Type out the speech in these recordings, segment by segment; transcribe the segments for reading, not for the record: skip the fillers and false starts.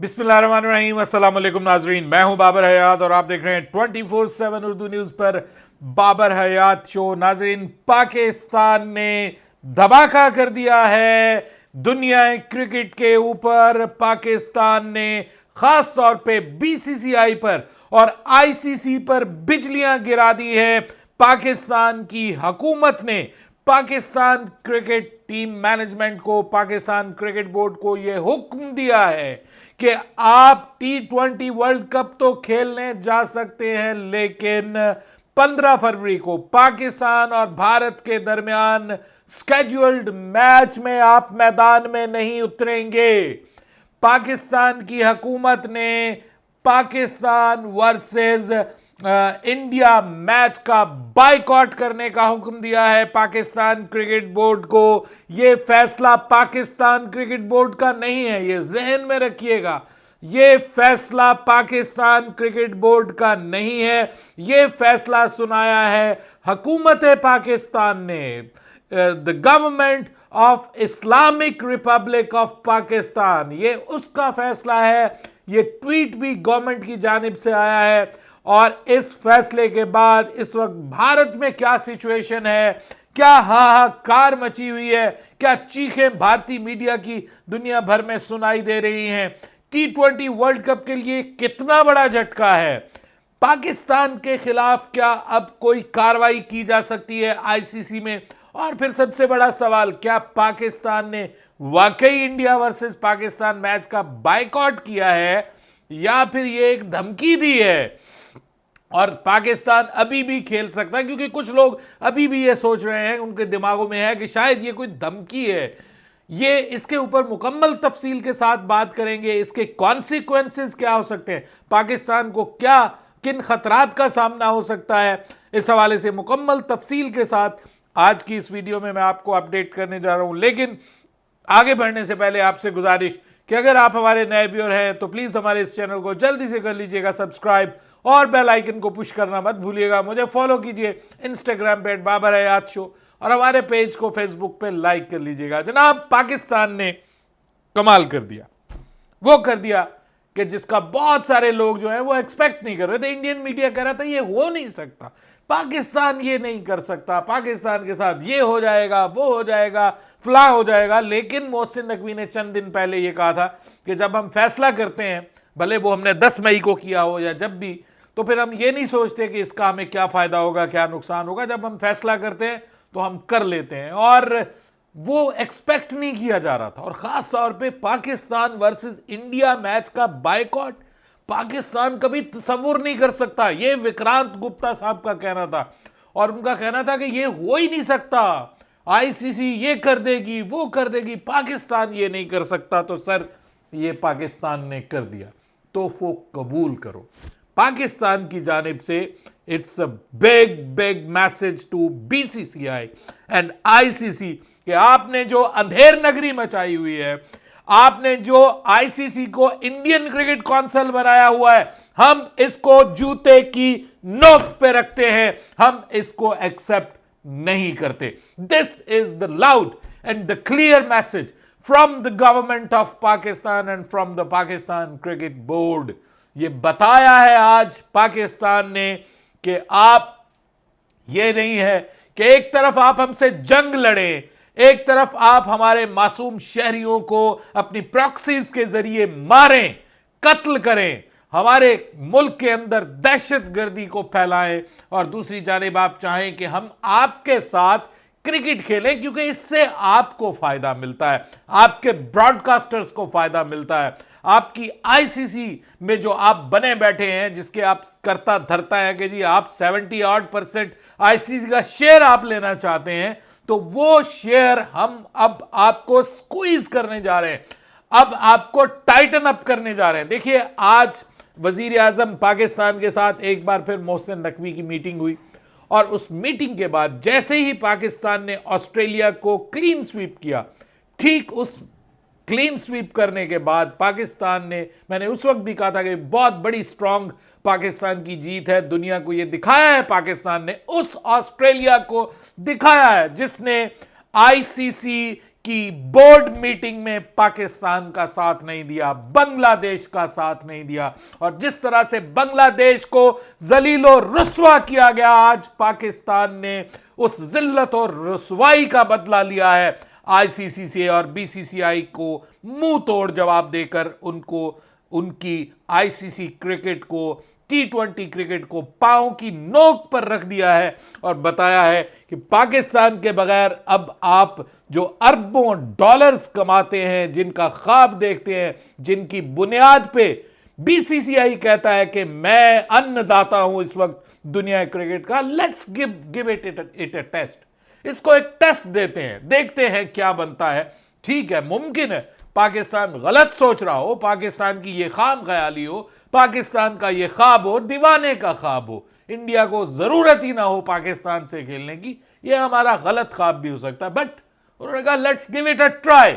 बिस्मिल्लाहिर्रहमानिर्रहीम, अस्सलाम वालेकुम नाजरीन। मैं हूं बाबर हयात और आप देख रहे हैं 24/7 उर्दू न्यूज़ पर बाबर हयात शो। नाजरीन, पाकिस्तान ने धमाका कर दिया है दुनिया क्रिकेट के ऊपर। पाकिस्तान ने खास तौर पे बीसीसीआई पर और आईसीसी पर बिजलियां गिरा दी है। पाकिस्तान की हुकूमत ने पाकिस्तान क्रिकेट टीम मैनेजमेंट को, पाकिस्तान क्रिकेट बोर्ड को यह हुक्म दिया है कि आप T20 वर्ल्ड कप तो खेलने जा सकते हैं, लेकिन 15 फरवरी को पाकिस्तान और भारत के दरमियान स्केड्यूल्ड मैच में आप मैदान में नहीं उतरेंगे। पाकिस्तान की हुकूमत ने पाकिस्तान वर्सेस इंडिया मैच का बायकॉट करने का हुक्म दिया है पाकिस्तान क्रिकेट बोर्ड को। यह फैसला पाकिस्तान क्रिकेट बोर्ड का नहीं है, यह जहन में रखिएगा। यह फैसला पाकिस्तान क्रिकेट बोर्ड का नहीं है, यह फैसला सुनाया है हुकूमत पाकिस्तान ने। The government of Islamic Republic of Pakistan, यह उसका फैसला है। यह ट्वीट भी गवर्नमेंट की जानिब से आया है। और इस फैसले के बाद इस वक्त भारत में क्या सिचुएशन है, क्या हाहाकार मची हुई है, क्या चीखें भारतीय मीडिया की दुनिया भर में सुनाई दे रही हैं। T20 वर्ल्ड कप के लिए कितना बड़ा झटका है। पाकिस्तान के खिलाफ क्या अब कोई कार्रवाई की जा सकती है आईसीसी में? और फिर सबसे बड़ा सवाल, क्या पाकिस्तान ने वाकई इंडिया वर्सेस पाकिस्तान मैच का बायकॉट किया है या फिर यह एक धमकी दी है और पाकिस्तान अभी भी खेल सकता है? क्योंकि कुछ लोग अभी भी ये सोच रहे हैं, उनके दिमागों में है कि शायद ये कोई धमकी है। ये इसके ऊपर मुकम्मल तफसील के साथ बात करेंगे। इसके कॉन्सिक्वेंसेस क्या हो सकते हैं, पाकिस्तान को क्या किन खतरात का सामना हो सकता है, इस हवाले से मुकम्मल तफसील के साथ आज की इस वीडियो में मैं आपको अपडेट करने जा रहा हूं। लेकिन आगे बढ़ने से पहले आपसे गुजारिश कि अगर आप हमारे नए व्यूअर हैं तो प्लीज हमारे इस चैनल को जल्दी से कर लीजिएगा सब्सक्राइब और बेल आइकन को पुश करना मत भूलिएगा। मुझे फॉलो कीजिए इंस्टाग्राम पे बाबर हयात शो और हमारे पेज को फेसबुक पे लाइक कर लीजिएगा। जनाब, पाकिस्तान ने कमाल कर दिया, वो कर दिया कि जिसका बहुत सारे लोग जो हैं वो एक्सपेक्ट नहीं कर रहे थे। इंडियन मीडिया कह रहा था ये हो नहीं सकता, पाकिस्तान ये नहीं कर सकता, पाकिस्तान के साथ ये हो जाएगा, वो हो जाएगा, फला हो जाएगा। लेकिन मोहसिन नकवी ने चंद दिन पहले ये कहा था कि जब हम फैसला करते हैं, भले वो हमने 10 मई को किया हो या जब भी, तो फिर हम ये नहीं सोचते कि इसका हमें क्या फायदा होगा, क्या नुकसान होगा। जब हम फैसला करते हैं तो हम कर लेते हैं। और वो एक्सपेक्ट नहीं किया जा रहा था। और खास तौर पे पाकिस्तान वर्सेस इंडिया मैच का बायकॉट पाकिस्तान कभी तसव्वुर नहीं कर सकता, ये विक्रांत गुप्ता साहब का कहना था। और उनका कहना था कि ये हो ही नहीं सकता, आईसीसी ये कर देगी, वो कर देगी, पाकिस्तान ये नहीं कर सकता। तो सर, ये पाकिस्तान ने कर दिया, तो वो कबूल करो। पाकिस्तान की जानिब से it's a big big message to BCCI and ICC कि आपने जो अंधेर नगरी मचाई हुई है, आपने जो आईसीसी को इंडियन क्रिकेट काउंसिल बनाया हुआ है, हम इसको जूते की नोक पे रखते हैं, हम इसको एक्सेप्ट नहीं करते। This is the loud and the clear message from the government of Pakistan and from the Pakistan cricket board. ये बताया है आज पाकिस्तान ने कि आप, ये नहीं है कि एक तरफ आप हमसे जंग लड़ें, एक तरफ आप हमारे मासूम शहरियों को अपनी प्रॉक्सीज के जरिए मारें, कत्ल करें, हमारे मुल्क के अंदर दहशतगर्दी को फैलाएं, और दूसरी जानिब आप चाहें कि हम आपके साथ क्रिकेट खेलें क्योंकि इससे आपको फायदा मिलता है, आपके ब्रॉडकास्टर्स को फायदा मिलता है, आपकी आईसीसी में जो आप बने बैठे हैं, जिसके आप करता धरता है कि जी आप 70% आईसीसी का शेयर आप लेना चाहते हैं, तो वो शेयर हम अब आपको स्क्वीज करने जा रहे हैं, अब आपको टाइटन अप करने जा रहे हैं। देखिए, आज वजीर आजम पाकिस्तान के साथ एक बार फिर मोहसिन नकवी की मीटिंग हुई और उस मीटिंग के बाद जैसे ही पाकिस्तान ने ऑस्ट्रेलिया को क्लीन स्वीप किया, ठीक उस क्लीन स्वीप करने के बाद पाकिस्तान ने, मैंने उस वक्त भी कहा था कि बहुत बड़ी स्ट्रांग पाकिस्तान की जीत है, दुनिया को यह दिखाया है, पाकिस्तान ने उस ऑस्ट्रेलिया को दिखाया है जिसने आईसीसी कि बोर्ड मीटिंग में पाकिस्तान का साथ नहीं दिया, बांग्लादेश का साथ नहीं दिया, और जिस तरह से बांग्लादेश को जलीलो रुस्वा किया गया, आज पाकिस्तान ने उस जिल्लत और रुस्वाई का बदला लिया है। आईसीसी से और बीसीसीआई को मुंह तोड़ जवाब देकर उनको उनकी आईसीसी क्रिकेट को, T20 क्रिकेट को पांव की नोक पर रख दिया है और बताया है कि पाकिस्तान के बगैर अब आप जो अरबों डॉलर्स कमाते हैं, जिनका ख्वाब देखते हैं, जिनकी बुनियाद पे बीसीसीआई कहता है कि मैं अन्नदाता हूं इस वक्त दुनिया क्रिकेट का, let's give it a test. इसको एक टेस्ट देते हैं, देखते हैं क्या बनता है। ठीक है, मुमकिन है पाकिस्तान गलत सोच रहा हो, पाकिस्तान की ये खाम ख्याली हो, पाकिस्तान का ये ख्वाब हो, दीवाने का ख्वाब हो, इंडिया को जरूरत ही ना हो पाकिस्तान से खेलने की, ये हमारा गलत ख्वाब भी हो सकता है। बट उन्होंने कहा let's give it a try,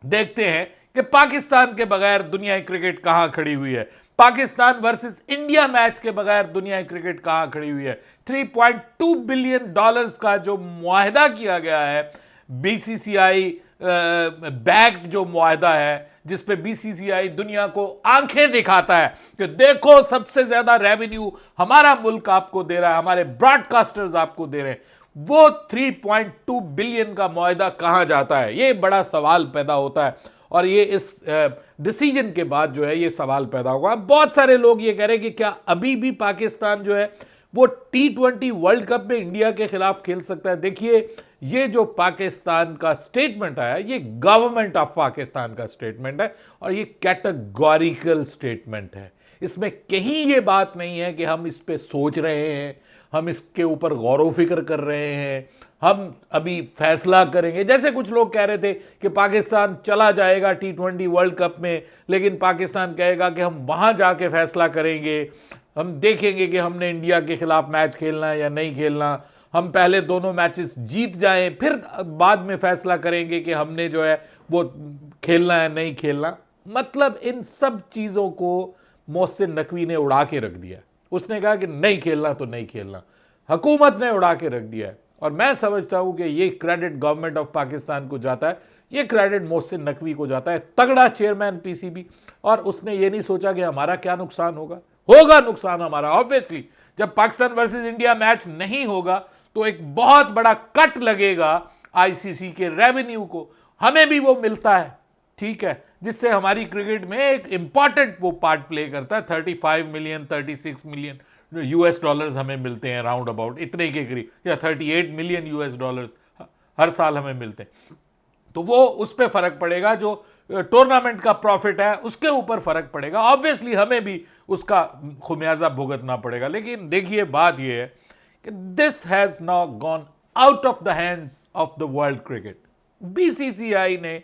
देखते हैं कि पाकिस्तान के बगैर दुनिया क्रिकेट कहां खड़ी हुई है, पाकिस्तान वर्सेस इंडिया मैच के बगैर दुनिया क्रिकेट कहां खड़ी हुई है। 3.2 बिलियन डॉलर्स का जो मुआहदा किया गया है, बीसीसीआई बैक्ड जो मुआहदा है, जिस पे बीसीसीआई दुनिया को आंखें दिखाता है कि देखो सबसे ज्यादा रेवेन्यू हमारा मुल्क आपको दे रहा है, हमारे ब्रॉडकास्टर्स आपको दे रहे हैं, वो 3.2 बिलियन का मुआहदा कहां जाता है, ये बड़ा सवाल पैदा होता है। और ये इस डिसीजन के बाद जो है ये सवाल पैदा होगा। बहुत सारे लोग ये कह रहे हैं कि क्या अभी भी पाकिस्तान जो है वो T20 वर्ल्ड कप में इंडिया के खिलाफ खेल सकता है। देखिए, ये जो पाकिस्तान का स्टेटमेंट आया, ये गवर्नमेंट ऑफ पाकिस्तान का स्टेटमेंट है और ये कैटेगोरिकल स्टेटमेंट है। इसमें कहीं ये बात नहीं है कि हम इस पे सोच रहे हैं, हम इसके ऊपर गौर फिक्र कर रहे हैं, हम अभी फैसला करेंगे। जैसे कुछ लोग कह रहे थे कि पाकिस्तान चला जाएगा T20 वर्ल्ड कप में, लेकिन पाकिस्तान कहेगा कि हम वहां जाके फैसला करेंगे, हम देखेंगे कि हमने इंडिया के खिलाफ मैच खेलना है या नहीं खेलना, हम पहले दोनों मैचेस जीत जाएं, फिर बाद में फैसला करेंगे कि हमने जो है वो खेलना है नहीं खेलना। मतलब इन सब चीज़ों को मोहसिन नकवी ने उड़ा के रख दिया। उसने कहा कि नहीं खेलना तो नहीं खेलना, हुकूमत ने उड़ा के रख दिया है। और मैं समझता हूं कि ये क्रेडिट गवर्नमेंट ऑफ पाकिस्तान को जाता है, ये क्रेडिट मोहसिन नकवी को जाता है, तगड़ा चेयरमैन पीसीबी। और उसने ये नहीं सोचा कि हमारा क्या नुकसान होगा नुकसान हमारा। ऑब्वियसली जब पाकिस्तान वर्सेस इंडिया मैच नहीं होगा तो एक बहुत बड़ा कट लगेगा आईसीसी के रेवेन्यू को, हमें भी वो मिलता है, ठीक है, जिससे हमारी क्रिकेट में एक इंपॉर्टेंट वो पार्ट प्ले करता है। 35 मिलियन 36 मिलियन यूएस डॉलर्स हमें मिलते हैं, राउंड अबाउट इतने के करीब, या 38 मिलियन यूएस डॉलर्स हर साल हमें मिलते हैं। तो वो उस पर फर्क पड़ेगा, जो टूर्नामेंट का प्रॉफिट है उसके ऊपर फर्क पड़ेगा। ऑब्वियसली हमें भी उसका खुमियाजा भुगतना पड़ेगा। लेकिन देखिए, बात यह है कि this has now gone out of the hands of the world cricket. BCCI ने,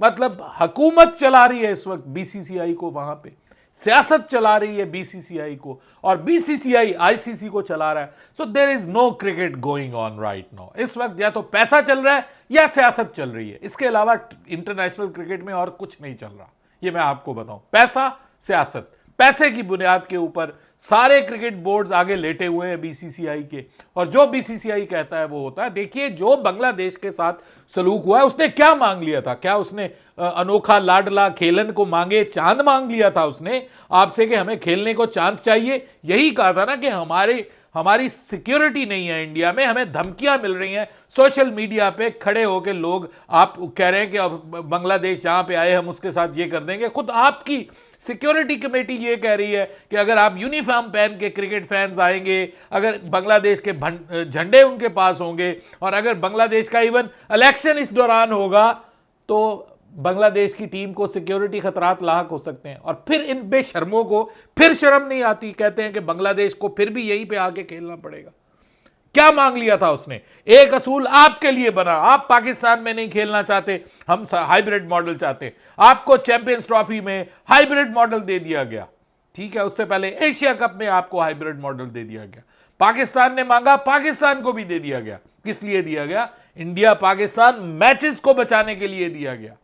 मतलब हुकूमत चला रही है इस वक्त बीसीसीआई को, वहां पे सियासत चला रही है बीसीसीआई को, और बीसीसीआई आईसीसी को चला रहा है। So there is no cricket going on right now. इस वक्त या तो पैसा चल रहा है या सियासत चल रही है, इसके अलावा इंटरनेशनल क्रिकेट में और कुछ नहीं चल रहा। ये मैं आपको बताऊं, पैसा सियासत, पैसे की बुनियाद के ऊपर सारे क्रिकेट बोर्ड्स आगे लेटे हुए हैं बीसीसीआई के, और जो बीसीसीआई कहता है वो होता है। देखिए, जो बांग्लादेश के साथ सलूक हुआ है, उसने क्या मांग लिया था? क्या उसने अनोखा लाडला खेलन को मांगे, चांद मांग लिया था उसने आपसे कि हमें खेलने को चांद चाहिए? यही कहा था ना कि हमारी सिक्योरिटी नहीं है इंडिया में, हमें धमकियां मिल रही हैं। सोशल मीडिया पे खड़े होकर लोग आप कह रहे हैं कि अब बांग्लादेश जहां पे आए हम उसके साथ ये कर देंगे। खुद आपकी सिक्योरिटी कमेटी ये कह रही है कि अगर आप यूनिफॉर्म पहन के क्रिकेट फैंस आएंगे, अगर बांग्लादेश के झंडे उनके पास होंगे, और अगर बांग्लादेश का इवन इलेक्शन इस दौरान होगा, तो बांग्लादेश की टीम को सिक्योरिटी खतरात लाक हो सकते हैं। और फिर इन बेशर्मों को फिर शर्म नहीं आती, कहते हैं कि बांग्लादेश को फिर भी यहीं पे आके खेलना पड़ेगा। क्या मांग लिया था उसने? एक असूल आपके लिए बना, आप पाकिस्तान में नहीं खेलना चाहते, हम हाइब्रिड मॉडल चाहते, आपको चैंपियंस ट्रॉफी में हाइब्रिड मॉडल दे दिया गया, ठीक है। उससे पहले एशिया कप में आपको हाइब्रिड मॉडल दे दिया गया। पाकिस्तान ने मांगा, पाकिस्तान को भी दे दिया गया। किस लिए दिया गया? इंडिया पाकिस्तान मैचेस को बचाने के लिए दिया गया,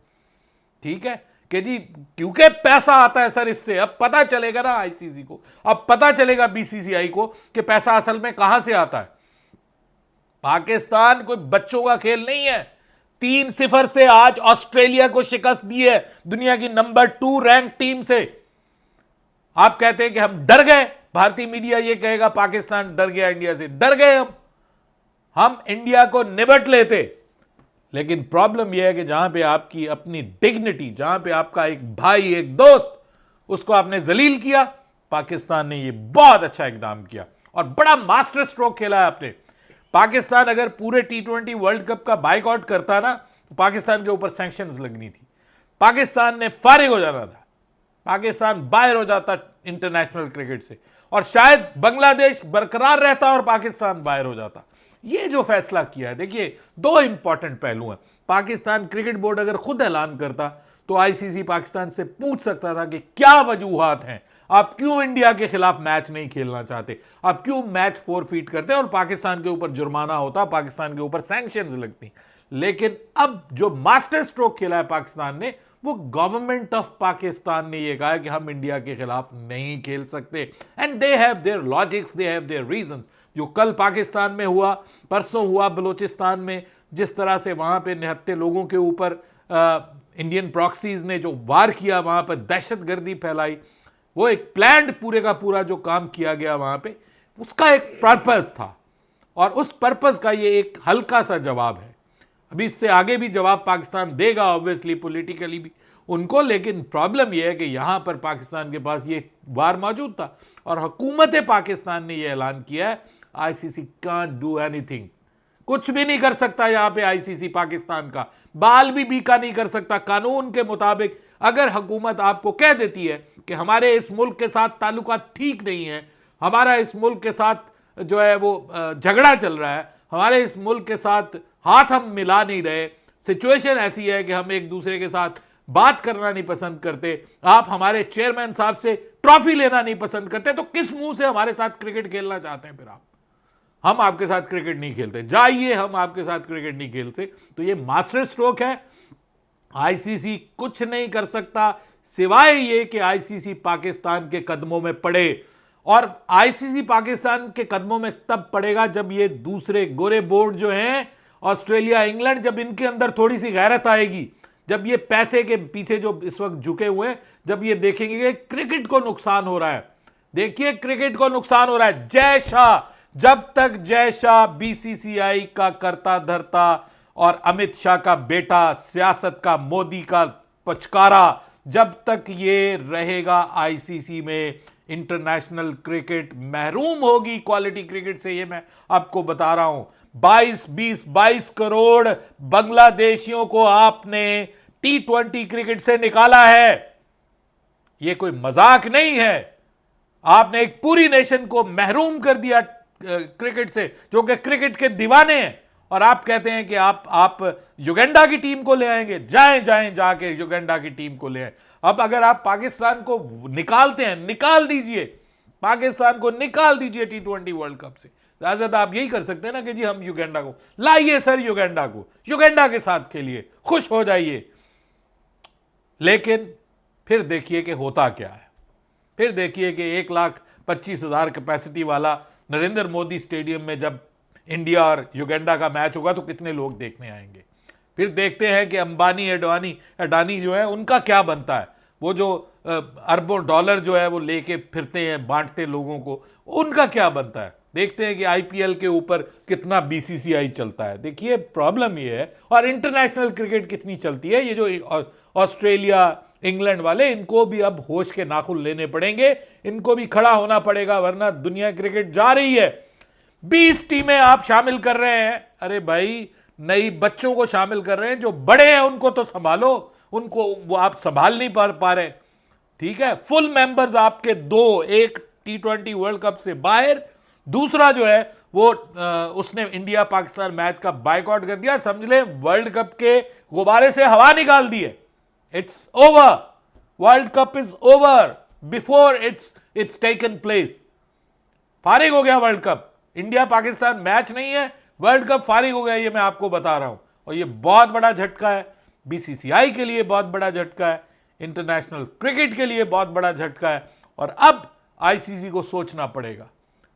ठीक है, कि जी क्योंकि पैसा आता है सर इससे। अब पता चलेगा ना आईसीसी को, अब पता चलेगा बीसीसीआई को कि पैसा असल में कहां से आता है। पाकिस्तान कोई बच्चों का खेल नहीं है। 3-0 से आज ऑस्ट्रेलिया को शिकस्त दी है, दुनिया की नंबर 2 रैंक टीम से। आप कहते हैं कि हम डर गए, भारतीय मीडिया ये कहेगा पाकिस्तान डर गया इंडिया से। डर गए हम इंडिया को निबट लेते। लेकिन प्रॉब्लम यह है कि जहां पे आपकी अपनी डिग्निटी, जहां पे आपका एक भाई, एक दोस्त, उसको आपने जलील किया, पाकिस्तान ने ये बहुत अच्छा इकदाम किया और बड़ा मास्टर स्ट्रोक खेला है आपने। पाकिस्तान अगर पूरे T20 वर्ल्ड कप का बाइकआउट करता ना, तो पाकिस्तान के ऊपर सैंक्शंस लगनी थी, पाकिस्तान ने फारिग हो जाना था, पाकिस्तान बाहर हो जाता इंटरनेशनल क्रिकेट से, और शायद बांग्लादेश बरकरार रहता और पाकिस्तान बाहर हो जाता। ये जो फैसला किया है, देखिए दो इंपॉर्टेंट पहलू हैं। पाकिस्तान क्रिकेट बोर्ड अगर खुद ऐलान करता तो आईसीसी पाकिस्तान से पूछ सकता था कि क्या वजूहात हैं, आप क्यों इंडिया के खिलाफ मैच नहीं खेलना चाहते, आप क्यों मैच फोरफीट करते, और पाकिस्तान के ऊपर जुर्माना होता, पाकिस्तान के ऊपर सैंक्शंस लगती। लेकिन अब जो मास्टर स्ट्रोक खेला है पाकिस्तान ने, वो गवर्नमेंट ऑफ पाकिस्तान ने ये कहा है कि हम इंडिया के खिलाफ नहीं खेल सकते, and they have their logics, they have their reasons. जो कल पाकिस्तान में हुआ, परसों हुआ बलूचिस्तान में, जिस तरह से वहां पे निहत्थे लोगों के ऊपर इंडियन प्रॉक्सीज ने जो वार किया, वहां पर दहशतगर्दी फैलाई, वो एक प्लान्ड पूरे का पूरा जो काम किया गया वहां पे, उसका एक पर्पस था, और उस पर्पस का ये एक हल्का सा जवाब है। अभी इससे आगे भी जवाब पाकिस्तान देगा ऑब्वियसली, पॉलिटिकली भी उनको, लेकिन प्रॉब्लम यह है कि यहां पर पाकिस्तान के पास ये वार मौजूद था, और हुकूमत पाकिस्तान ने यह ऐलान किया है आईसीसी कांट डू एनीथिंग, कुछ भी नहीं कर सकता यहां पे आईसीसी पाकिस्तान का, बाल भी बीका नहीं कर सकता कानून के मुताबिक। अगर हुकूमत आपको कह देती है कि हमारे इस मुल्क के साथ ताल्लुकात ठीक नहीं है, हमारा इस मुल्क के साथ जो है वो झगड़ा चल रहा है, हमारे इस मुल्क के साथ हाथ हम मिला नहीं रहे, सिचुएशन ऐसी है कि हम एक दूसरे के साथ बात करना नहीं पसंद करते, आप हमारे चेयरमैन साहब से ट्रॉफी लेना नहीं पसंद करते, तो किस मुंह से हमारे साथ क्रिकेट खेलना चाहते हैं फिर आप? हम आपके साथ क्रिकेट नहीं खेलते, जाइए, हम आपके साथ क्रिकेट नहीं खेलते। तो ये मास्टर स्ट्रोक है। आईसीसी कुछ नहीं कर सकता सिवाय ये कि आईसीसी पाकिस्तान के कदमों में पड़े, और आईसीसी पाकिस्तान के कदमों में तब पड़ेगा जब ये दूसरे गोरे बोर्ड जो हैं, ऑस्ट्रेलिया, इंग्लैंड, जब इनके अंदर थोड़ी सी गैरत आएगी, जब ये पैसे के पीछे जो इस वक्त झुके हुए हैं, जब ये देखेंगे कि क्रिकेट को नुकसान हो रहा है। देखिए क्रिकेट को नुकसान हो रहा है। जय शाह, जब तक जय शाह बीसीसीआई का करता धरता और अमित शाह का बेटा सियासत का मोदी का पचकारा, जब तक ये रहेगा आईसीसी में, इंटरनेशनल क्रिकेट महरूम होगी क्वालिटी क्रिकेट से। ये मैं आपको बता रहा हूं। 22 करोड़ बांग्लादेशियों को आपने T20 क्रिकेट से निकाला है, ये कोई मजाक नहीं है। आपने एक पूरी नेशन को महरूम कर दिया क्रिकेट से, जो कि क्रिकेट के दीवाने हैं, और आप कहते हैं कि आप युगांडा की टीम को ले आएंगे। जाएं जाके युगांडा की टीम को ले आए। अब अगर आप पाकिस्तान को निकालते हैं, निकाल दीजिए, पाकिस्तान को निकाल दीजिए T20 वर्ल्ड कप से। ज्यादा आप यही कर सकते हैं ना कि जी हम युगांडा को लाइए, सर युगांडा को, युगांडा के साथ खेलिए, खुश हो जाइए। लेकिन फिर देखिए कि होता क्या है। फिर देखिए कि 1,25,000 कैपेसिटी वाला नरेंद्र मोदी स्टेडियम में जब इंडिया और युगांडा का मैच होगा तो कितने लोग देखने आएंगे। फिर देखते हैं कि अंबानी अडानी जो है उनका क्या बनता है। वो जो अरबों डॉलर जो है वो लेके फिरते हैं, बांटते लोगों को, उनका क्या बनता है। देखते हैं कि आईपीएल के ऊपर कितना बीसीसीआई चलता है। देखिए प्रॉब्लम ये है, और इंटरनेशनल क्रिकेट कितनी चलती है। ये जो ऑस्ट्रेलिया, इंग्लैंड वाले, इनको भी अब होश के नाखून लेने पड़ेंगे, इनको भी खड़ा होना पड़ेगा, वरना दुनिया क्रिकेट जा रही है। 20 टीमें आप शामिल कर रहे हैं, अरे भाई नई बच्चों को शामिल कर रहे हैं, जो बड़े हैं उनको तो संभालो, उनको वो आप संभाल नहीं पा रहे। ठीक है, फुल मेंबर्स आपके दो, एक T20 वर्ल्ड कप से बाहर, दूसरा जो है वो उसने इंडिया पाकिस्तान मैच का बाइकआउट कर दिया। समझ ले वर्ल्ड कप के गुब्बारे से हवा निकाल दी है। It's over, world cup is over before it's taken place. फारिग हो गया world cup, India Pakistan match नहीं है, वर्ल्ड कप फारिग हो गया। ये मैं आपको बता रहा हूं, और ये बहुत बड़ा झटका है बीसीसीआई के लिए, बहुत बड़ा झटका है इंटरनेशनल क्रिकेट के लिए, बहुत बड़ा झटका है। और अब आईसीसी को सोचना पड़ेगा।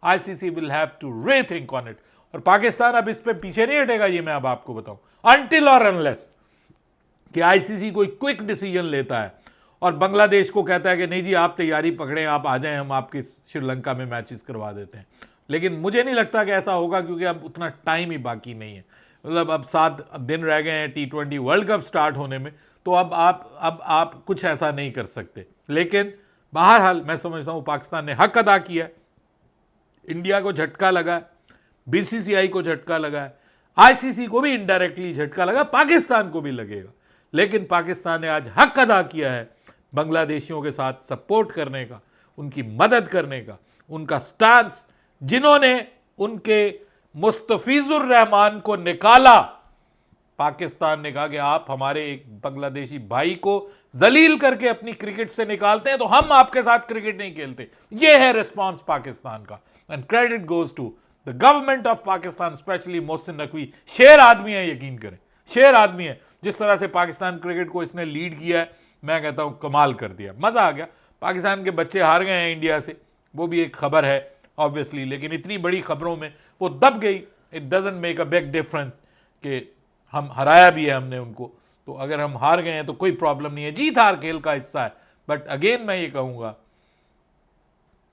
ICC will have to rethink on it, और पाकिस्तान अब इस पे पीछे नहीं हटेगा, ये मैं अब आपको बताऊं। अनटिल और अनलेस कि आईसीसी कोई क्विक डिसीजन लेता है और बांग्लादेश को कहता है कि नहीं जी आप तैयारी पकड़ें, आप आ जाएं, हम आपके श्रीलंका में मैचेस करवा देते हैं। लेकिन मुझे नहीं लगता कि ऐसा होगा, क्योंकि अब उतना टाइम ही बाकी नहीं है। मतलब अब 7 दिन रह गए हैं T20 वर्ल्ड कप स्टार्ट होने में, तो अब आप कुछ ऐसा नहीं कर सकते। लेकिन बहरहाल मैं समझता हूं पाकिस्तान ने हक अदा किया है, इंडिया को झटका लगा है, बीसीसीआई को झटका लगा है, आईसीसी को भी इनडायरेक्टली झटका लगा, पाकिस्तान को भी लगेगा। लेकिन पाकिस्तान ने आज हक अदा किया है बांग्लादेशियों के साथ सपोर्ट करने का, उनकी मदद करने का, उनका स्टांस, जिन्होंने उनके मुस्तफिजुर रहमान को निकाला। पाकिस्तान ने कहा कि आप हमारे एक बांग्लादेशी भाई को जलील करके अपनी क्रिकेट से निकालते हैं तो हम आपके साथ क्रिकेट नहीं खेलते। यह है रिस्पांस पाकिस्तान का, and credit goes to the government of Pakistan, specially Mohsin Naqvi. शेर आदमी है, यकीन करें, शेर आदमी है। जिस तरह से पाकिस्तान क्रिकेट को इसने लीड किया है, मैं कहता हूं कमाल कर दिया, मजा आ गया। पाकिस्तान के बच्चे हार गए हैं इंडिया से, वो भी एक खबर है ऑब्वियसली, लेकिन इतनी बड़ी खबरों में वो दब गई। It doesn't make a big difference कि हम हराया भी है हमने उनको, तो अगर हम हार गए हैं तो कोई प्रॉब्लम नहीं है, जीत हार खेल का हिस्सा है। बट अगेन मैं ये कहूंगा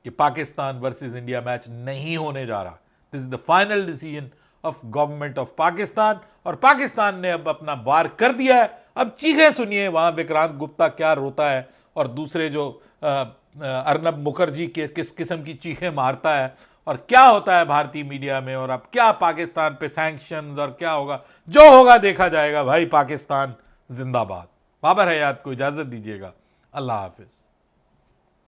कि पाकिस्तान वर्सेस इंडिया मैच नहीं होने जा रहा। This is the final decision of government of Pakistan, और पाकिस्तान ने अब अपना वार कर दिया है। अब चीखें सुनिए वहां विक्रांत गुप्ता क्या रोता है, और दूसरे जो अर्नब मुखर्जी के किस किस्म की चीखें मारता है, और क्या होता है भारतीय मीडिया में, और अब क्या पाकिस्तान पे सैंक्शंस और क्या होगा। जो होगा देखा जाएगा भाई। पाकिस्तान जिंदाबाद। बाबर हयात को इजाजत दीजिएगा, अल्लाह हाफिज।